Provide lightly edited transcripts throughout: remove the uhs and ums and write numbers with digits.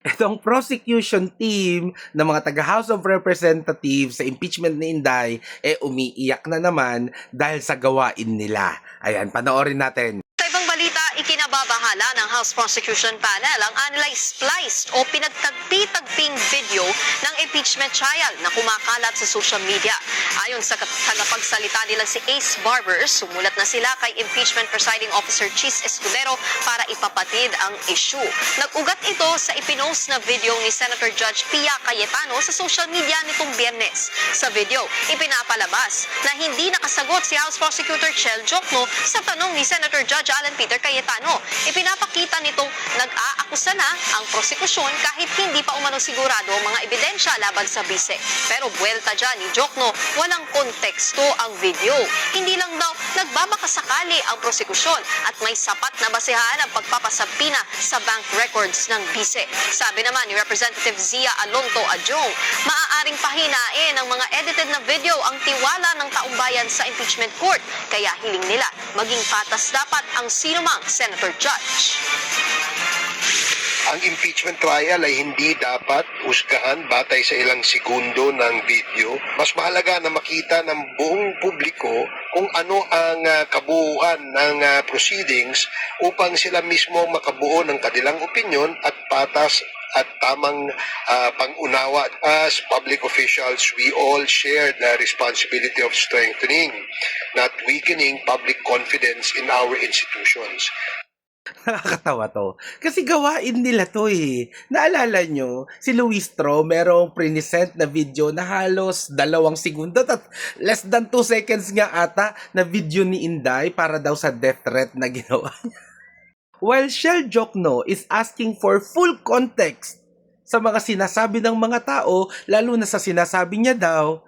Itong prosecution team ng mga taga House of Representatives sa impeachment ni Inday, umiiyak na naman dahil sa gawain nila. Ayan, panoorin natin. Sa ibang balita, ikinababahala ng House Prosecution Panel ang analyzed spliced o pinagtagpi-tagping video ng impeachment trial na kumakalat sa social media. Ayon sa tagapagsalita nilang si Ace Barber, sumulat na sila kay Impeachment Presiding Officer Chis Escudero para ipapatid ang issue. Nag-ugat ito sa ipinost na video ni Senator Judge Pia Cayetano sa social media nitong Biyernes. Sa video, ipinapalabas na hindi nakasagot si House Prosecutor Chel Jokno sa tanong ni Senator Judge Alan Peter Cayetano. Ipinapakita nitong nag-aakusa na ang prosekusyon kahit hindi pa umano sigurado ang mga ebidensya laban sa bise. Pero buwelta dyan ni Jokno, walang konteksto ang video. Hindi lang daw nagbabakasakali ang prosekusyon at may sapat na basehan ang pagpapasabina sa bank records ng bise. Sabi naman ni Representative Zia Alonto Adjong, maaaring pahinain ng mga edited na video ang tiwala ng taumbayan sa impeachment court. Kaya hiling nila maging patas dapat ang sinumang Senator Judge. Ang impeachment trial ay hindi dapat husgahan batay sa ilang segundo ng video. Mas mahalaga na makita ng buong publiko kung ano ang kabuuan ng proceedings upang sila mismo makabuo ng kanilang opinyon at patas at tamang pangunawa. As public officials, we all share the responsibility of strengthening, not weakening public confidence in our institutions. Nakakatawa to. Kasi gawain nila to eh. Naalala nyo, si Luis Tro merong present na video na halos 2 segundo at less than 2 seconds nga ata na video ni Inday para daw sa death threat na ginawa niya. While Chel Jokno is asking for full context sa mga sinasabi ng mga tao, lalo na sa sinasabi niya daw,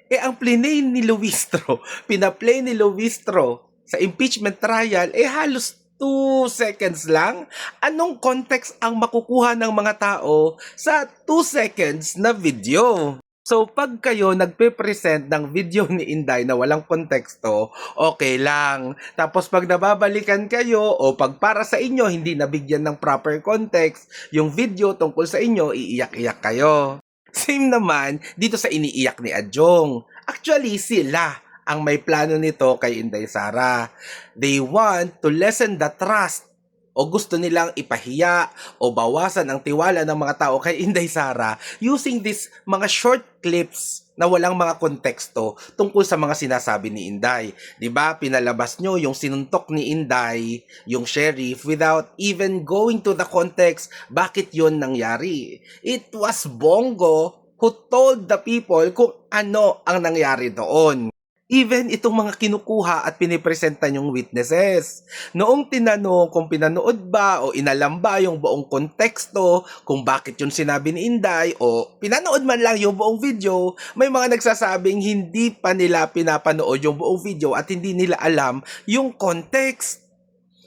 ang plinay ni Luis Tro, pinaplay ni Luis Tro sa impeachment trial, halos 2 seconds lang. Anong context ang makukuha ng mga tao sa 2 seconds na video? So, pag kayo nagpe-present ng video ni Inday na walang konteksto, okay lang. Tapos pag nababalikan kayo o pag para sa inyo hindi nabigyan ng proper context, yung video tungkol sa inyo, iiyak-iyak kayo. Same naman dito sa iniiyak ni Adjong. Actually, sila ang may plano nito kay Inday Sara. They want to lessen the trust o gusto nilang ipahiya o bawasan ang tiwala ng mga tao kay Inday Sara using this mga short clips na walang mga konteksto tungkol sa mga sinasabi ni Inday. 'Di ba? Pinalabas nyo yung sinuntok ni Inday, yung sheriff, without even going to the context bakit yon nangyari. It was Bongo who told the people kung ano ang nangyari doon. Even itong mga kinukuha at pinipresenta yung witnesses. Noong tinanong kung pinanood ba o inalam ba yung buong konteksto, kung bakit yun sinabi ni Inday, o pinanood man lang yung buong video, may mga nagsasabing hindi pa nila pinapanood yung buong video at hindi nila alam yung context.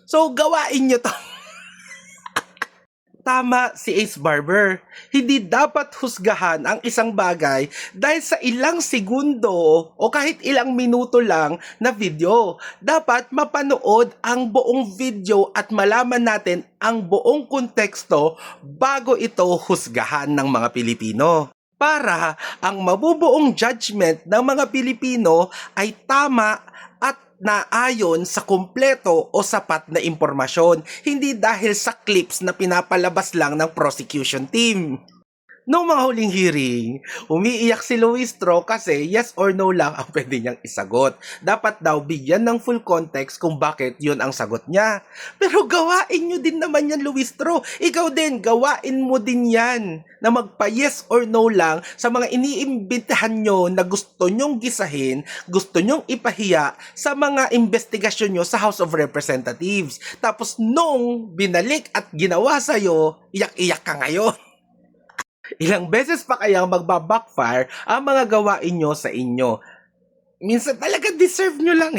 So, gawain nyo to. Tama si Ace Barber. Hindi dapat husgahan ang isang bagay dahil sa ilang segundo o kahit ilang minuto lang na video. Dapat mapanood ang buong video at malaman natin ang buong konteksto bago ito husgahan ng mga Pilipino. Para ang mabubuong judgment ng mga Pilipino ay tama at naayon sa kumpleto o sapat na impormasyon, hindi dahil sa clips na pinapalabas lang ng prosecution team. Noong mga huling hearing, umiiyak si Luis Tro kasi yes or no lang ang pwede niyang isagot. Dapat daw bigyan ng full context kung bakit yun ang sagot niya. Pero gawain nyo din naman yan, Luis Tro. Ikaw din, gawain mo din yan na magpa yes or no lang sa mga iniimbitahan nyo na gusto nyong gisahin, gusto nyong ipahiya sa mga investigasyon nyo sa House of Representatives. Tapos nung binalik at ginawa sa'yo, iyak-iyak ka ngayon. Ilang beses pa kayang magbabackfire ang mga gawain nyo sa inyo. Minsan talaga deserve nyo lang.